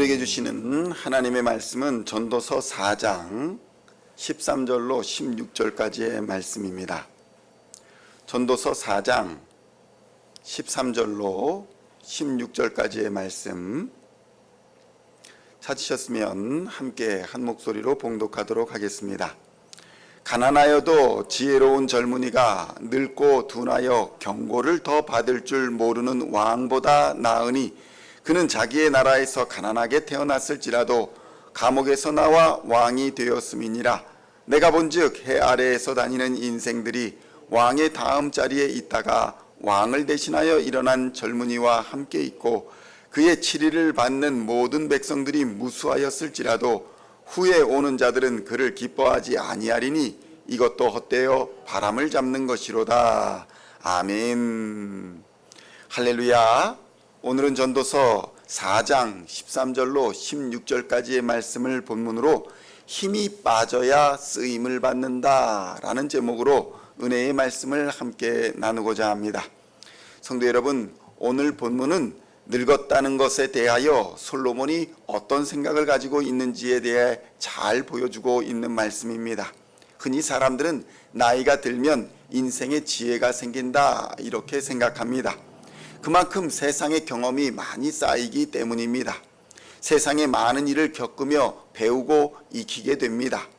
우리에게 주시는 하나님의 말씀은 전도서 4장 13절로 16절까지의 말씀입니다. 전도서 4장 13절로 16절까지의 말씀 찾으셨으면 함께 한 목소리로 봉독하도록 하겠습니다. 가난하여도 지혜로운 젊은이가 늙고 둔하여 경고를 더 받을 줄 모르는 왕보다 나으니 그는 자기의 나라에서 가난하게 태어났을지라도 감옥에서 나와 왕이 되었음이니라. 내가 본즉 해 아래에서 다니는 인생들이 왕의 다음 자리에 있다가 왕을 대신하여 일어난 젊은이와 함께 있고 그의 치리를 받는 모든 백성들이 무수하였을지라도 후에 오는 자들은 그를 기뻐하지 아니하리니 이것도 헛되어 바람을 잡는 것이로다. 아멘. 할렐루야. 오늘은 전도서 4장 13절로 16절까지의 말씀을 본문으로 힘이 빠져야 쓰임을 받는다 라는 제목으로 은혜의 말씀을 함께 나누고자 합니다. 성도 여러분, 오늘 본문은 늙었다는 것에 대하여 솔로몬이 어떤 생각을 가지고 있는지에 대해 잘 보여주고 있는 말씀입니다. 흔히 사람들은 나이가 들면 인생에 지혜가 생긴다 이렇게 생각합니다. 그만큼 세상의 경험이 많이 쌓이기 때문입니다. 세상에 많은 일을 겪으며 배우고 익히게 됩니다.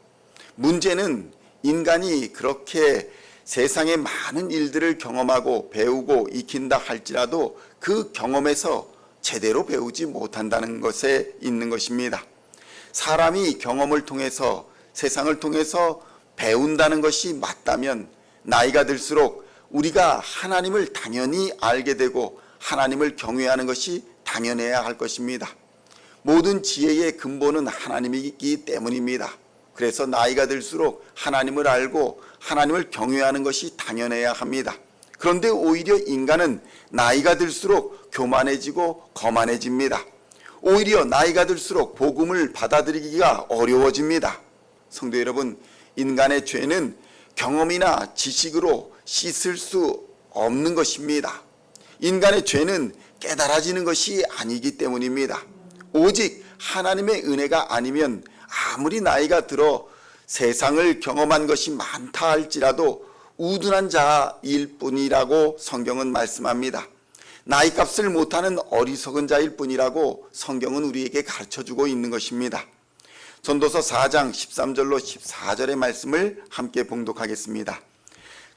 문제는 인간이 그렇게 세상의 많은 일들을 경험하고 배우고 익힌다 할지라도 그 경험에서 제대로 배우지 못한다는 것에 있는 것입니다. 사람이 경험을 통해서 세상을 통해서 배운다는 것이 맞다면 나이가 들수록 우리가 하나님을 당연히 알게 되고 하나님을 경외하는 것이 당연해야 할 것입니다. 모든 지혜의 근본은 하나님이기 때문입니다. 그래서 나이가 들수록 하나님을 알고 하나님을 경외하는 것이 당연해야 합니다. 그런데 오히려 인간은 나이가 들수록 교만해지고 거만해집니다. 오히려 나이가 들수록 복음을 받아들이기가 어려워집니다. 성도 여러분, 인간의 죄는 경험이나 지식으로 씻을 수 없는 것입니다. 인간의 죄는 깨달아지는 것이 아니기 때문입니다. 오직 하나님의 은혜가 아니면 아무리 나이가 들어 세상을 경험한 것이 많다 할지라도 우둔한 자일 뿐이라고 성경은 말씀합니다. 나이값을 못하는 어리석은 자일 뿐이라고 성경은 우리에게 가르쳐주고 있는 것입니다. 전도서 4장 13절로 14절의 말씀을 함께 봉독하겠습니다.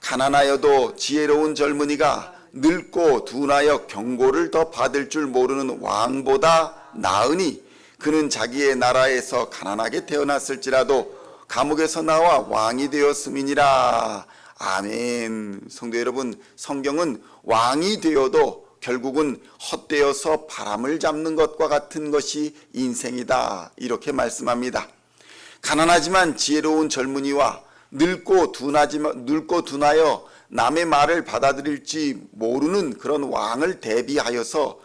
가난하여도 지혜로운 젊은이가 늙고 둔하여 경고를 더 받을 줄 모르는 왕보다 나으니 그는 자기의 나라에서 가난하게 태어났을지라도 감옥에서 나와 왕이 되었음이니라. 아멘. 성도 여러분, 성경은 왕이 되어도 결국은 헛되어서 바람을 잡는 것과 같은 것이 인생이다 이렇게 말씀합니다. 가난하지만 지혜로운 젊은이와 늙고 둔하여 남의 말을 받아들일지 모르는 그런 왕을 대비하여서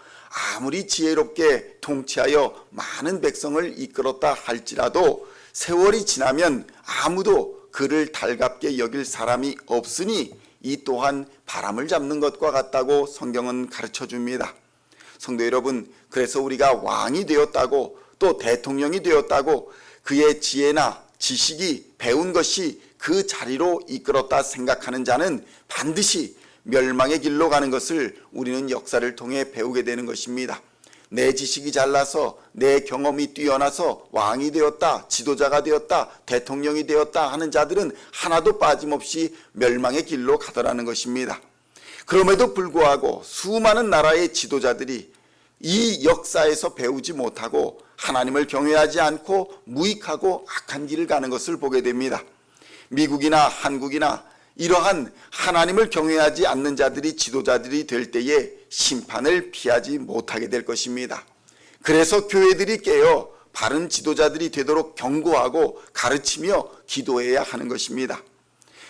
아무리 지혜롭게 통치하여 많은 백성을 이끌었다 할지라도 세월이 지나면 아무도 그를 달갑게 여길 사람이 없으니 이 또한 바람을 잡는 것과 같다고 성경은 가르쳐 줍니다. 성도 여러분, 그래서 우리가 왕이 되었다고 또 대통령이 되었다고 그의 지혜나 지식이 배운 것이 그 자리로 이끌었다 생각하는 자는 반드시 멸망의 길로 가는 것을 우리는 역사를 통해 배우게 되는 것입니다. 내 지식이 잘나서 내 경험이 뛰어나서 왕이 되었다, 지도자가 되었다, 대통령이 되었다 하는 자들은 하나도 빠짐없이 멸망의 길로 가더라는 것입니다. 그럼에도 불구하고 수많은 나라의 지도자들이 이 역사에서 배우지 못하고 하나님을 경외하지 않고 무익하고 악한 길을 가는 것을 보게 됩니다. 미국이나 한국이나 이러한 하나님을 경외하지 않는 자들이 지도자들이 될 때에 심판을 피하지 못하게 될 것입니다. 그래서 교회들이 깨어 바른 지도자들이 되도록 경고하고 가르치며 기도해야 하는 것입니다.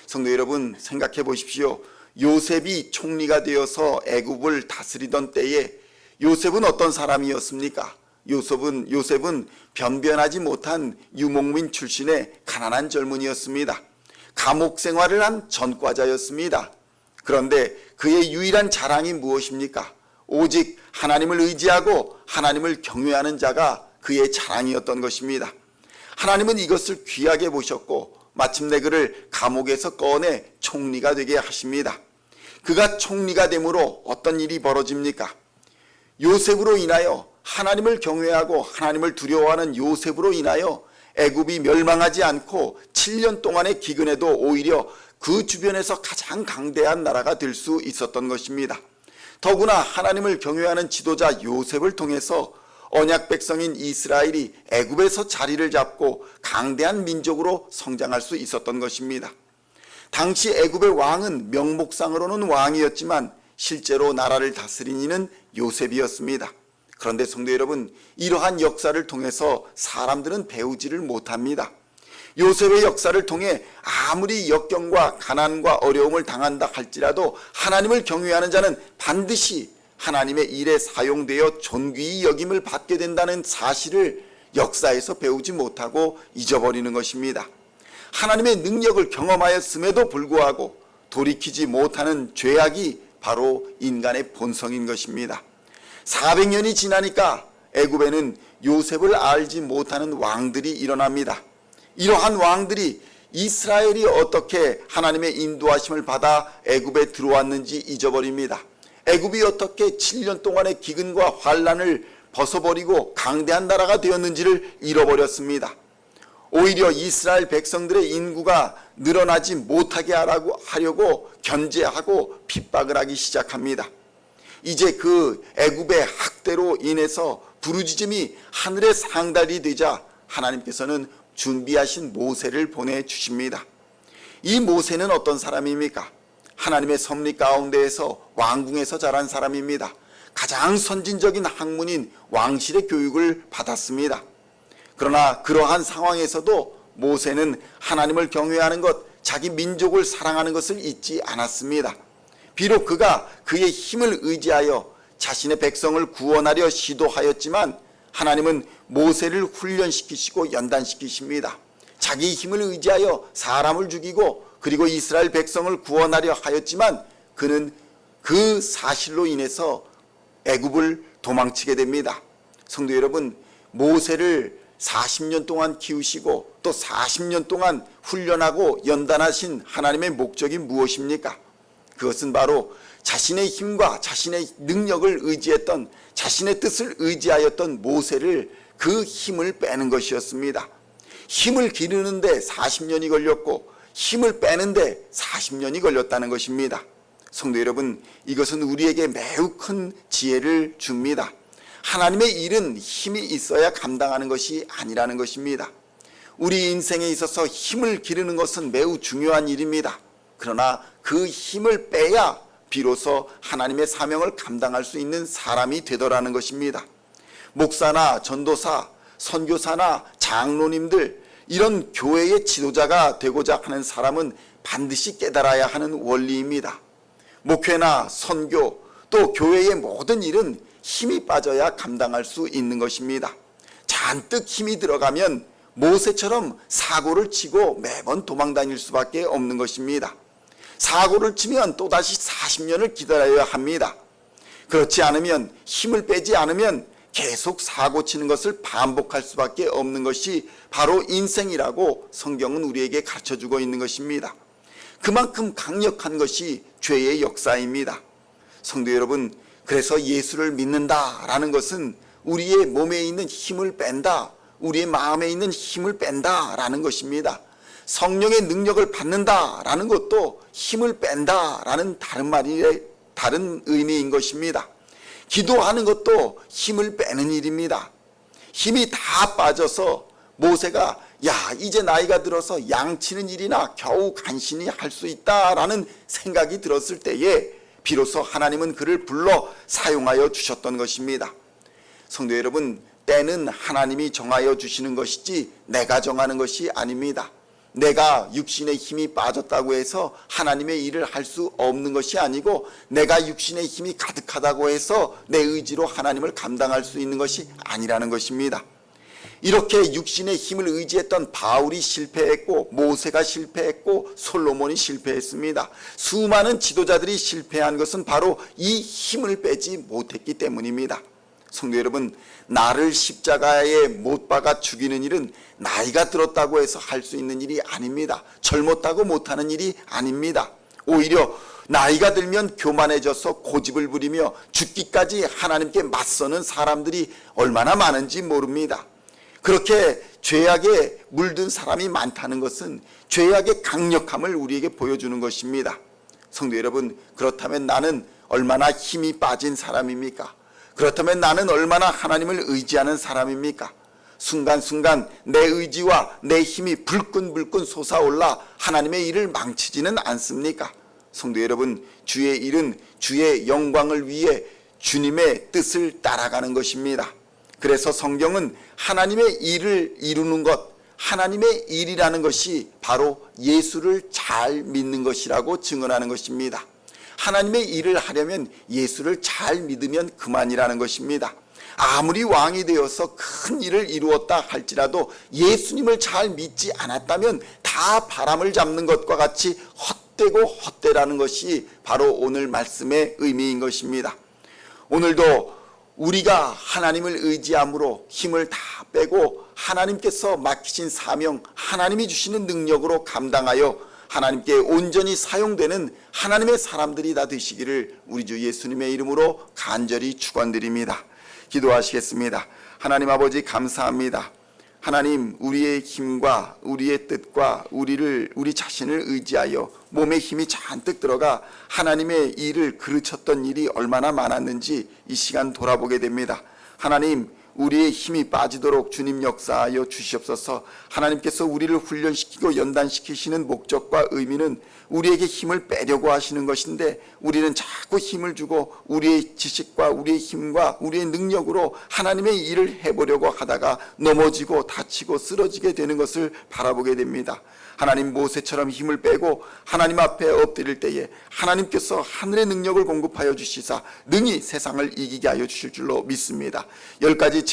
성도 여러분, 생각해 보십시오. 요셉이 총리가 되어서 애굽을 다스리던 때에 요셉은 어떤 사람이었습니까? 요셉은 변변하지 못한 유목민 출신의 가난한 젊은이였습니다. 감옥 생활을 한 전과자였습니다. 그런데 그의 유일한 자랑이 무엇입니까? 오직 하나님을 의지하고 하나님을 경외하는 자가 그의 자랑이었던 것입니다. 하나님은 이것을 귀하게 보셨고 마침내 그를 감옥에서 꺼내 총리가 되게 하십니다. 그가 총리가 되므로 어떤 일이 벌어집니까? 요셉으로 인하여, 하나님을 경외하고 하나님을 두려워하는 요셉으로 인하여 애굽이 멸망하지 않고 7년 동안의 기근에도 오히려 그 주변에서 가장 강대한 나라가 될 수 있었던 것입니다. 더구나 하나님을 경외하는 지도자 요셉을 통해서 언약 백성인 이스라엘이 애굽에서 자리를 잡고 강대한 민족으로 성장할 수 있었던 것입니다. 당시 애굽의 왕은 명목상으로는 왕이었지만 실제로 나라를 다스린 이는 요셉이었습니다. 그런데 성도 여러분, 이러한 역사를 통해서 사람들은 배우지를 못합니다. 요셉의 역사를 통해 아무리 역경과 가난과 어려움을 당한다 할지라도 하나님을 경외하는 자는 반드시 하나님의 일에 사용되어 존귀히 여김을 받게 된다는 사실을 역사에서 배우지 못하고 잊어버리는 것입니다. 하나님의 능력을 경험하였음에도 불구하고 돌이키지 못하는 죄악이 바로 인간의 본성인 것입니다. 400년이 지나니까 애굽에는 요셉을 알지 못하는 왕들이 일어납니다. 이러한 왕들이 이스라엘이 어떻게 하나님의 인도하심을 받아 애굽에 들어왔는지 잊어버립니다. 애굽이 어떻게 7년 동안의 기근과 환란을 벗어버리고 강대한 나라가 되었는지를 잃어버렸습니다. 오히려 이스라엘 백성들의 인구가 늘어나지 못하게 하려고 견제하고 핍박을 하기 시작합니다. 이제 그 애굽의 학대로 인해서 부르짖음이 하늘에 상달이 되자 하나님께서는 준비하신 모세를 보내주십니다. 이 모세는 어떤 사람입니까? 하나님의 섭리 가운데에서 왕궁에서 자란 사람입니다. 가장 선진적인 학문인 왕실의 교육을 받았습니다. 그러나 그러한 상황에서도 모세는 하나님을 경외하는 것, 자기 민족을 사랑하는 것을 잊지 않았습니다. 비록 그가 그의 힘을 의지하여 자신의 백성을 구원하려 시도하였지만 하나님은 모세를 훈련시키시고 연단시키십니다. 자기 힘을 의지하여 사람을 죽이고 그리고 이스라엘 백성을 구원하려 하였지만 그는 그 사실로 인해서 애굽을 도망치게 됩니다. 성도 여러분, 모세를 40년 동안 키우시고 또 40년 동안 훈련하고 연단하신 하나님의 목적이 무엇입니까? 그것은 바로 자신의 힘과 자신의 능력을 의지했던, 자신의 뜻을 의지하였던 모세를 그 힘을 빼는 것이었습니다. 힘을 기르는데 40년이 걸렸고 힘을 빼는데 40년이 걸렸다는 것입니다. 성도 여러분, 이것은 우리에게 매우 큰 지혜를 줍니다. 하나님의 일은 힘이 있어야 감당하는 것이 아니라는 것입니다. 우리 인생에 있어서 힘을 기르는 것은 매우 중요한 일입니다. 그러나 그 힘을 빼야 비로소 하나님의 사명을 감당할 수 있는 사람이 되더라는 것입니다. 목사나 전도사, 선교사나 장로님들, 이런 교회의 지도자가 되고자 하는 사람은 반드시 깨달아야 하는 원리입니다. 목회나 선교, 또 교회의 모든 일은 힘이 빠져야 감당할 수 있는 것입니다. 잔뜩 힘이 들어가면 모세처럼 사고를 치고 매번 도망 다닐 수밖에 없는 것입니다. 사고를 치면 또다시 40년을 기다려야 합니다. 그렇지 않으면, 힘을 빼지 않으면 계속 사고 치는 것을 반복할 수밖에 없는 것이 바로 인생이라고 성경은 우리에게 가르쳐주고 있는 것입니다. 그만큼 강력한 것이 죄의 역사입니다. 성도 여러분, 그래서 예수를 믿는다라는 것은 우리의 몸에 있는 힘을 뺀다, 우리의 마음에 있는 힘을 뺀다라는 것입니다. 성령의 능력을 받는다라는 것도 힘을 뺀다라는 다른 의미인 것입니다. 기도하는 것도 힘을 빼는 일입니다. 힘이 다 빠져서 모세가 이제 나이가 들어서 양치는 일이나 겨우 간신히 할 수 있다라는 생각이 들었을 때에 비로소 하나님은 그를 불러 사용하여 주셨던 것입니다. 성도 여러분, 때는 하나님이 정하여 주시는 것이지 내가 정하는 것이 아닙니다. 내가 육신의 힘이 빠졌다고 해서 하나님의 일을 할 수 없는 것이 아니고, 내가 육신의 힘이 가득하다고 해서 내 의지로 하나님을 감당할 수 있는 것이 아니라는 것입니다. 이렇게 육신의 힘을 의지했던 바울이 실패했고, 모세가 실패했고, 솔로몬이 실패했습니다. 수많은 지도자들이 실패한 것은 바로 이 힘을 빼지 못했기 때문입니다. 성도 여러분, 나를 십자가에 못 박아 죽이는 일은 나이가 들었다고 해서 할 수 있는 일이 아닙니다. 젊었다고 못하는 일이 아닙니다. 오히려 나이가 들면 교만해져서 고집을 부리며 죽기까지 하나님께 맞서는 사람들이 얼마나 많은지 모릅니다. 그렇게 죄악에 물든 사람이 많다는 것은 죄악의 강력함을 우리에게 보여주는 것입니다. 성도 여러분, 그렇다면 나는 얼마나 힘이 빠진 사람입니까? 그렇다면 나는 얼마나 하나님을 의지하는 사람입니까? 순간순간 내 의지와 내 힘이 불끈불끈 솟아올라 하나님의 일을 망치지는 않습니까? 성도 여러분, 주의 일은 주의 영광을 위해 주님의 뜻을 따라가는 것입니다. 그래서 성경은 하나님의 일을 이루는 것, 하나님의 일이라는 것이 바로 예수를 잘 믿는 것이라고 증언하는 것입니다. 하나님의 일을 하려면 예수를 잘 믿으면 그만이라는 것입니다. 아무리 왕이 되어서 큰 일을 이루었다 할지라도 예수님을 잘 믿지 않았다면 다 바람을 잡는 것과 같이 헛되고 헛되라는 것이 바로 오늘 말씀의 의미인 것입니다. 오늘도 우리가 하나님을 의지함으로 힘을 다 빼고 하나님께서 맡기신 사명, 하나님이 주시는 능력으로 감당하여 하나님께 온전히 사용되는 하나님의 사람들이 다 되시기를 우리 주 예수님의 이름으로 간절히 축원드립니다. 기도하시겠습니다. 하나님 아버지, 감사합니다. 하나님, 우리의 힘과 우리의 뜻과 우리 자신을 의지하여 몸에 힘이 잔뜩 들어가 하나님의 일을 그르쳤던 일이 얼마나 많았는지 이 시간 돌아보게 됩니다. 하나님, 우리의 힘이 빠지도록 주님 역사하여 주시옵소서. 하나님께서 우리를 훈련시키고 연단시키시는 목적과 의미는 우리에게 힘을 빼려고 하시는 것인데 우리는 자꾸 힘을 주고 우리의 지식과 우리의 힘과 우리의 능력으로 하나님의 일을 해보려고 하다가 넘어지고 다치고 쓰러지게 되는 것을 바라보게 됩니다. 하나님, 모세처럼 힘을 빼고 하나님 앞에 엎드릴 때에 하나님께서 하늘의 능력을 공급하여 주시사 능히 세상을 이기게 하여 주실 줄로 믿습니다. 10가지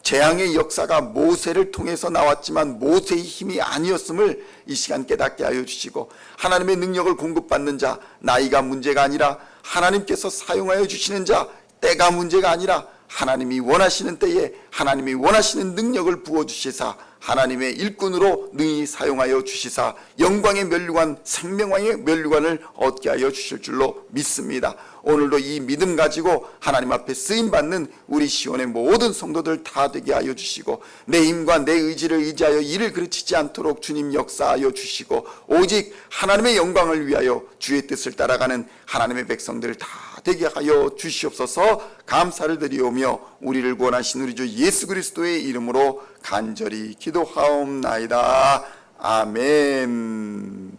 재앙의 역사가 모세를 통해서 나왔지만 모세의 힘이 아니었음을 이 시간 깨닫게 하여 주시고 하나님의 능력을 공급받는 자, 나이가 문제가 아니라 하나님께서 사용하여 주시는 자, 때가 문제가 아니라 하나님이 원하시는 때에 하나님이 원하시는 능력을 부어주시사 하나님의 일꾼으로 능히 사용하여 주시사 영광의 면류관, 생명왕의 면류관을 얻게 하여 주실 줄로 믿습니다. 오늘도 이 믿음 가지고 하나님 앞에 쓰임받는 우리 시온의 모든 성도들 다 되게 하여 주시고 내 힘과 내 의지를 의지하여 일을 그르치지 않도록 주님 역사하여 주시고 오직 하나님의 영광을 위하여 주의 뜻을 따라가는 하나님의 백성들 다 되게 하여 주시옵소서. 감사를 드리오며 우리를 구원하신 우리 주 예수 그리스도의 이름으로 간절히 기도하옵나이다. 아멘.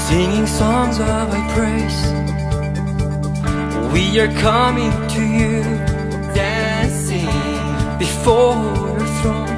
Singing songs of thy praise, we are coming to you, dancing before your throne.